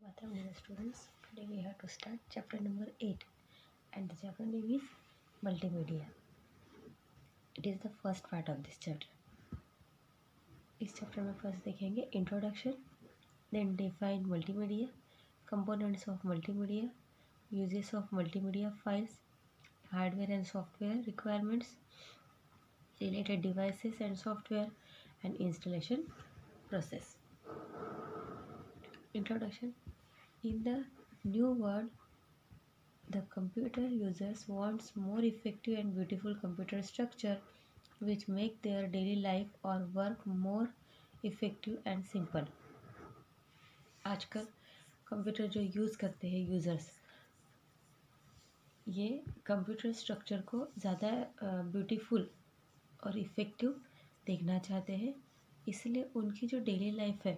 Madam, dear students, today we have to start chapter number 8 and the chapter name is multimedia. It is the first part of this chapter. इस chapter में first देखेंगे introduction, then define multimedia, components of multimedia, uses of multimedia files, hardware and software requirements, related devices and software, and installation process. Introduction. In the new world, the computer users wants more effective and beautiful computer structure which make their daily life or work more effective and simple. आजकल computer जो use करते हैं users, ये computer structure को ज़्यादा beautiful और effective देखना चाहते हैं, इसलिए उनकी जो डेली लाइफ है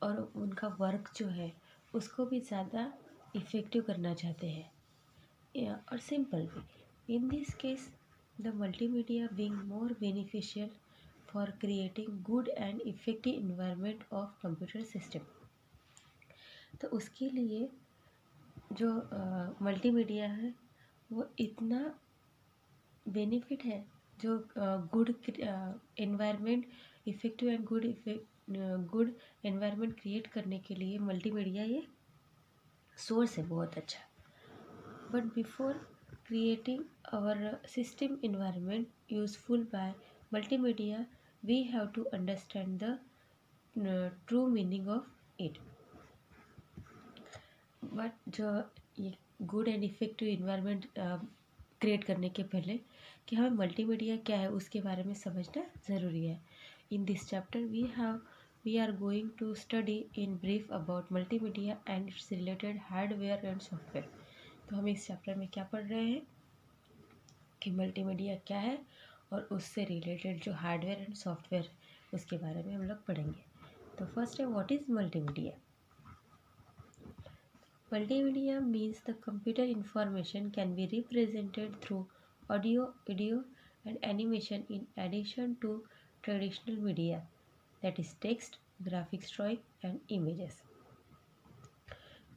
और उनका वर्क जो है उसको भी ज़्यादा इफ़ेक्टिव करना चाहते हैं और सिंपल भी. In this case the multimedia being more beneficial for creating good and effective environment of computer system. तो उसके लिए जो मल्टीमीडिया है वो इतना बेनिफिट है, जो good environment effective and good environment create करने के लिए मल्टीमीडिया ये सोर्स है बहुत अच्छा. But before creating our system environment useful by multimedia we have to understand the true meaning of it. But जो ये good and effective environment create करने के पहले कि हमें मल्टीमीडिया क्या है उसके बारे में समझना ज़रूरी है. In this chapter we are going to study in brief about multimedia and its related hardware and software. तो हम इस चैप्टर में क्या पढ़ रहे हैं कि मल्टीमीडिया क्या है और उससे रिलेटेड जो हार्डवेयर एंड सॉफ्टवेयर उसके बारे में हम लोग पढ़ेंगे. तो फर्स्ट है, what is multimedia. Multimedia means the computer information can be represented through audio, video, and animation in addition to traditional media, that is text, graphics, drawing, and images.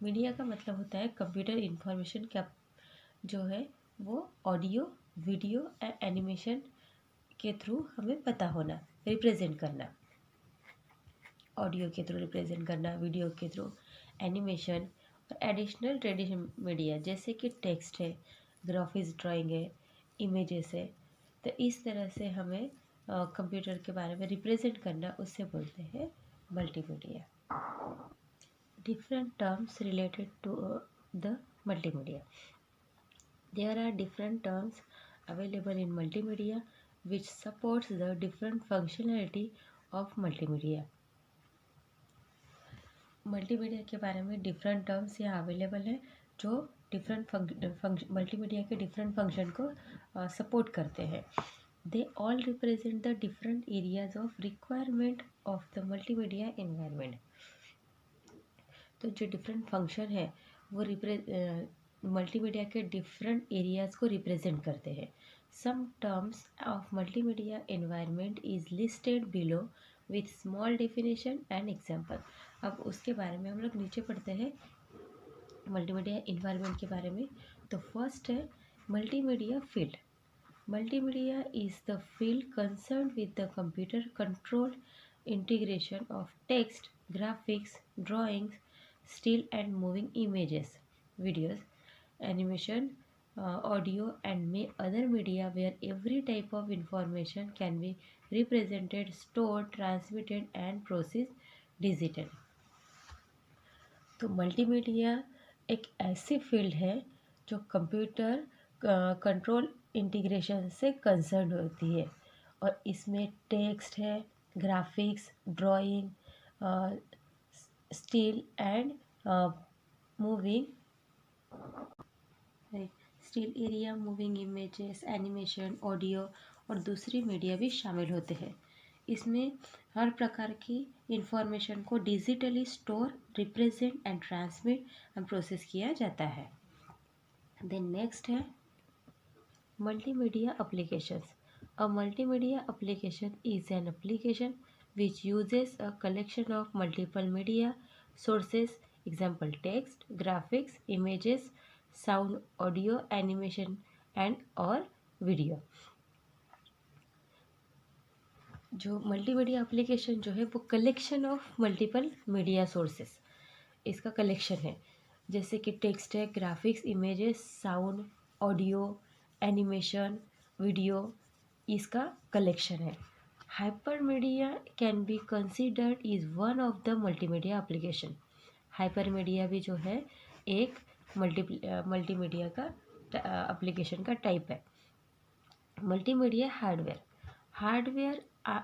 Media का मतलब होता है कंप्यूटर इंफॉर्मेशन का जो है वो audio, video and animation के through हमें पता होना, रिप्रेजेंट करना. ऑडियो के थ्रू रिप्रेजेंट करना, वीडियो के थ्रू एनिमेशन और एडिशनल ट्रेडिशनल मीडिया जैसे कि टेक्स्ट है, ग्राफिक्स, ड्राइंग है, इमेजेस है. तो इस तरह से हमें कंप्यूटर के बारे में रिप्रेजेंट करना, उससे बोलते हैं multimedia. Different terms related to the multimedia. There are different terms available in multimedia which supports the different functionality of multimedia. Multimedia के बारे में डिफरेंट टर्म्स यहाँ अवेलेबल हैं जो डिफरेंट मल्टीमीडिया के डिफरेंट फंक्शन को सपोर्ट करते हैं. They all represent the different areas of requirement of the multimedia environment. तो जो डिफरेंट फंक्शन है वो मल्टीमीडिया के डिफरेंट एरियाज को रिप्रेजेंट करते हैं. Some terms of multimedia environment is listed below with small definition and example. अब उसके बारे में हम लोग नीचे पढ़ते हैं मल्टीमीडिया इन्वायरमेंट के बारे में. तो फर्स्ट है multimedia field. Multimedia is the field concern with the computer control integration of text, graphics, drawings, still and moving images, videos, animation, audio and may other media where every type of information can be represented, stored, transmitted and processed digitally. तो multimedia एक ऐसी field है जो computer control integration से concern होती है और इसमें टेक्स्ट है, graphics, drawing, still and moving stilt area, moving images, animation, audio और दूसरी मीडिया भी शामिल होते हैं. इसमें हर प्रकार की इंफॉर्मेशन को digitally store, represent and transmit and process किया जाता है. देन नेक्स्ट है multimedia applications. A multimedia application is an application which uses a collection of multiple media sources, example text, graphics, images, sound, audio, animation and or video. जो multimedia application जो है वो collection of multiple media sources, इसका collection है। जैसे कि text है, graphics, images, sound, audio, animation, video, इसका कलेक्शन है। Hypermedia can be considered is one of the multimedia application. Hypermedia भी जो है एक मल्टीमीडिया का एप्लीकेशन का टाइप है। Multimedia hardware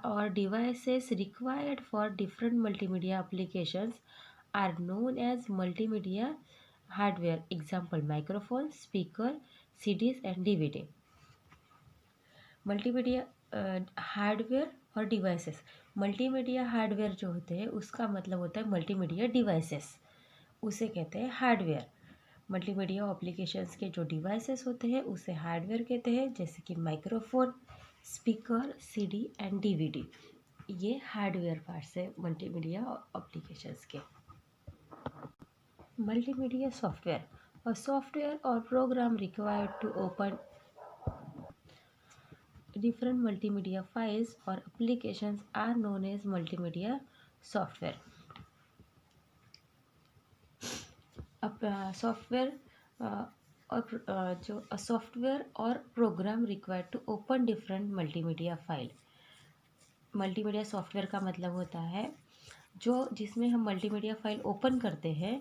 or devices required for different multimedia applications are known as multimedia hardware, example microphone, speaker, CDs and DVD। Multimedia hardware और devices, multimedia hardware जो होते हैं उसका मतलब होता है मल्टीमीडिया डिवाइसेस, उसे कहते हैं हार्डवेयर। मल्टीमीडिया एप्लीकेशंस के जो डिवाइसेस होते हैं उसे हार्डवेयर कहते हैं, जैसे कि microphone, speaker, CD and DVD, ये हार्डवेयर पार्ट्स है मल्टीमीडिया एप्लीकेशंस के। मल्टीमीडिया सॉफ्टवेयर, और सॉफ्टवेयर और program required to open different multimedia files or applications are known as multimedia software। अब सॉफ्टवेयर और जो सॉफ्टवेयर और program required to open different multimedia file. Multimedia software का मतलब होता है जो जिसमें हम मल्टीमीडिया फाइल ओपन करते हैं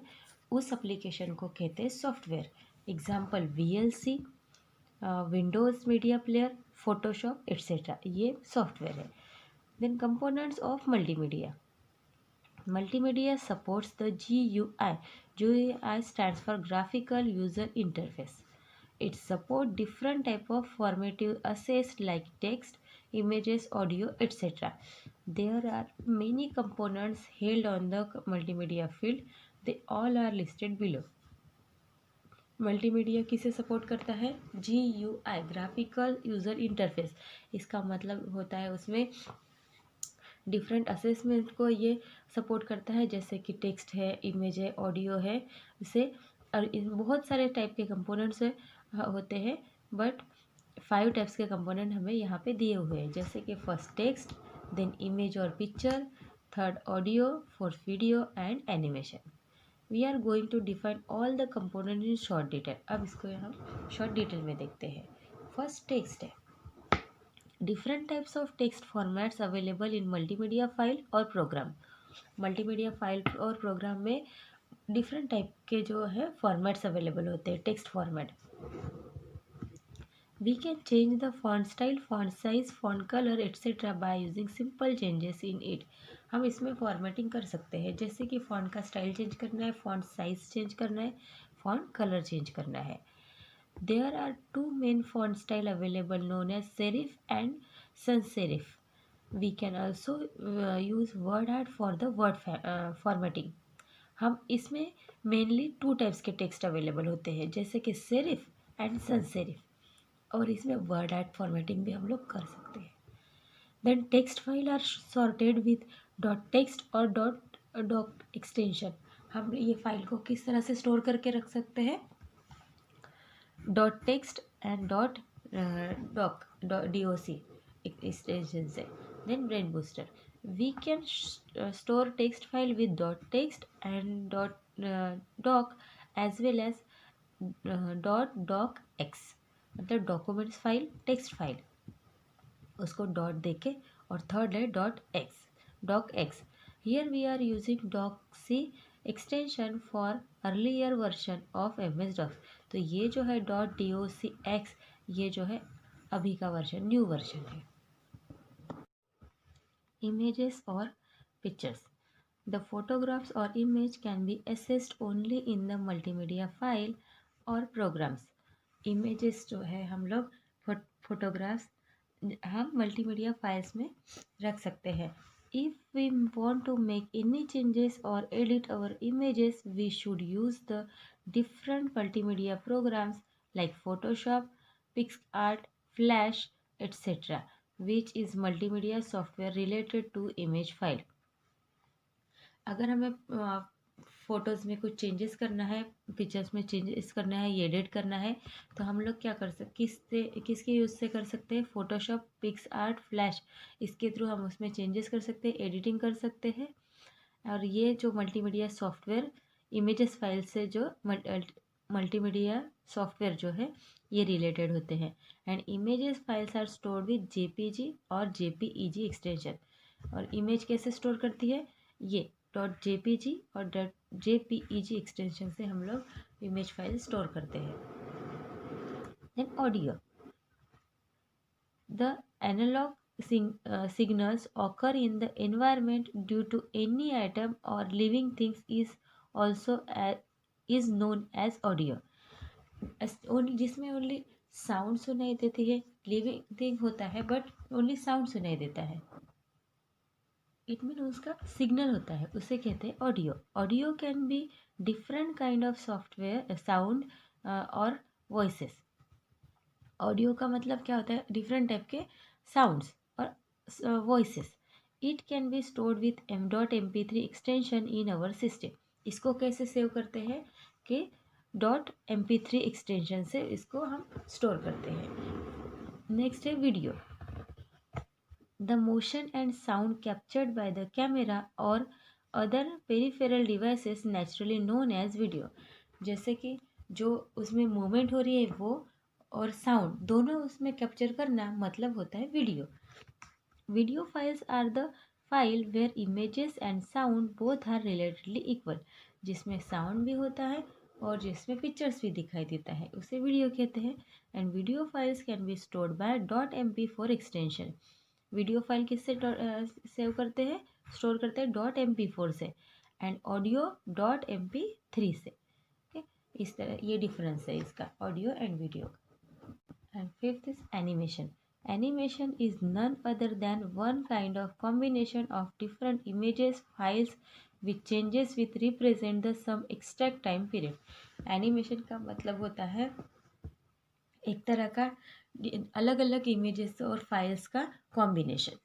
उस एप्लीकेशन को कहते हैं software, example VLC, Windows Media Player, Photoshop etcetera, ये सॉफ्टवेयर है। Then components of multimedia, multimedia supports the GUI। GUI stands for graphical user interface। It supports different type of formative assets like text, images, audio, etc. There are many components held on the multimedia field, they all are listed below। Multimedia किसे support करता है? GUI, graphical user interface. इसका मतलब होता है उसमें different assessment को ये सपोर्ट करता है, जैसे कि टेक्स्ट है, इमेज है, ऑडियो है, इसे और बहुत सारे टाइप के कंपोनेंट्स होते हैं, बट 5 टाइप्स के कंपोनेंट हमें यहाँ पे दिए हुए हैं, जैसे कि फर्स्ट टेक्स्ट, देन इमेज और picture, third audio, fourth video and animation. We are going to define all the component in short detail. अब इसको हम शॉर्ट डिटेल में देखते हैं। फर्स्ट टेक्स्ट है, different types of text formats available in multimedia file और program. Multimedia file और program में डिफरेंट टाइप के जो है फॉर्मेट्स अवेलेबल होते हैं, text format. We can change the font style, font size, font colour etcetera by using simple changes in it. हम इसमें फॉर्मेटिंग कर सकते हैं, जैसे कि फॉन्ट का स्टाइल चेंज करना है, फॉन्ट साइज चेंज करना है, फॉन्ट कलर चेंज करना है। There are two main font style available known as serif and sans serif। We can also use word art for the word formatting। हम इसमें mainly 2 types के text available होते हैं, जैसे कि सेरिफ एंड sans serif, और इसमें word art formatting भी हम लोग कर सकते हैं। Then text file are sorted with dot text और डॉट डॉक एक्सटेंशन। हम ये फाइल को किस तरह से स्टोर करके रख सकते हैं? Dot text and dot doc DOC extension से। Then brain booster, we can store text file with dot text and dot doc as well as dot doc x, मतलब डॉक्यूमेंट्स फाइल, टेक्स्ट फाइल, उसको dot देके, और third है dot x, doc x. Here we are using docx extension for earlier version of MS DOS। तो ये जो है .docx, ये जो है अभी का वर्जन, न्यू वर्जन है। इमेजेस और पिक्चर्स, द फोटोग्राफ्स और image can be assessed only in the multimedia file और प्रोग्राम्स। इमेजेस जो है हम लोग फोटोग्राफ्स हम मल्टीमीडिया फाइल्स में रख सकते हैं। If we want to make any changes or edit our images, we should use the different multimedia programs like Photoshop, PixArt, Flash, etc. Which is multimedia software related to image file. अगर हमें photos में कुछ changes करना है, pictures में changes करना है, ये एडिट करना है, तो हम लोग क्या कर सकते, किसके यूज़ से कर सकते हैं? फोटोशॉप, पिक्सआर्ट, फ्लैश, इसके थ्रू हम उसमें चेंजेस कर सकते हैं, एडिटिंग कर सकते हैं। और ये जो मल्टीमीडिया सॉफ्टवेयर इमेजेस फाइल से जो मल्टीमीडिया सॉफ्टवेयर जो है ये रिलेटेड होते हैं। And images files are stored with JPG और जेपीईजी एक्सटेंशन। और इमेज कैसे स्टोर करती है? ये .jpg और .jpeg एक्सटेंशन से हम लोग इमेज फाइल स्टोर करते हैं। Then audio, the analog signals occur in the environment due to any atom or living things is also is known as audio। जिसमें ओनली साउंड सुनाई देती है, लिविंग थिंग होता है बट ओनली साउंड सुनाई देता है, इट मीन उसका सिग्नल होता है, उसे कहते हैं audio. Audio can be different kind of software sound और वॉइसेस। ऑडियो का मतलब क्या होता है? डिफरेंट टाइप के साउंड्स और voices. It can be stored with .mp3 extension in our system. इसको कैसे सेव करते हैं कि .mp3 एक्सटेंशन से इसको हम स्टोर करते हैं। नेक्स्ट है video, the motion and sound captured by the camera और other peripheral devices naturally known as video. जैसे कि जो उसमें मूवमेंट हो रही है वो और साउंड दोनों उसमें कैप्चर करना मतलब होता है video. Video files are the file where images and sound both are relatedly equal. जिसमें साउंड भी होता है और जिसमें पिक्चर्स भी दिखाई देता है उसे वीडियो कहते हैं। And video files can be stored bye .mp4 extension. Video file किससे सेव करते हैं, स्टोर करते हैं .mp4 से, एंड ऑडियो .mp3 से। इस तरह ये डिफरेंस है इसका audio and video. And fifth is animation. Animation is none other than one kind of combination of different images files which changes with represent the some extract time period. Animation का मतलब होता है एक तरह का अलग अलग इमेजेस और फाइल्स का combination.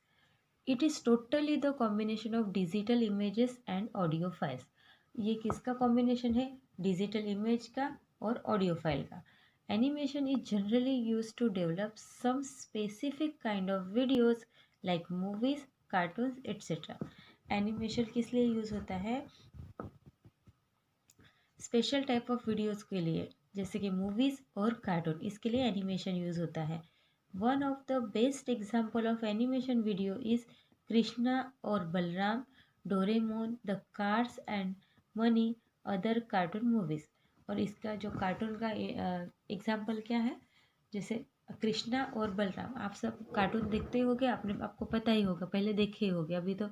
It is totally the combination of digital images and audio files. ये किसका कॉम्बिनेशन है? डिजिटल इमेज का और ऑडियो फाइल का। Animation is generally use to develop some specific kind of videos like movies, cartoons etcetera. Animation किस लिए use होता है? स्पेशल टाइप ऑफ वीडियोज़ के लिए, जैसे कि मूवीज़ और कार्टून, इसके लिए एनिमेशन यूज़ होता है। One of the best example of animation video is Krishna और Balram, Doraemon, the cars and money, other cartoon movies. और इसका जो कार्टून का एग्जाम्पल क्या है? जैसे कृष्णा और बलराम, आप सब कार्टून देखते होगे, आपको पता ही होगा, पहले देखे ही होगे। अभी तो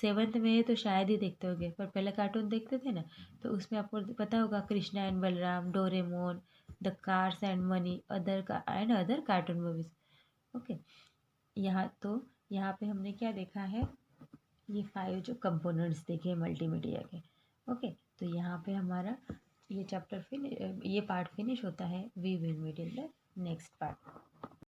7th में है तो शायद ही देखते होगे, पर पहले कार्टून देखते थे ना, तो उसमें आपको पता होगा Krishna and Balram, Doraemon, the cars and money, other cartoon movies. Okay, यहाँ पे हमने क्या देखा है? ये 5 जो कंपोनेंट्स देखे मल्टीमीडिया के। ओके, तो यहाँ पे हमारा ये पार्ट फिनिश होता है। We will meet in the next part.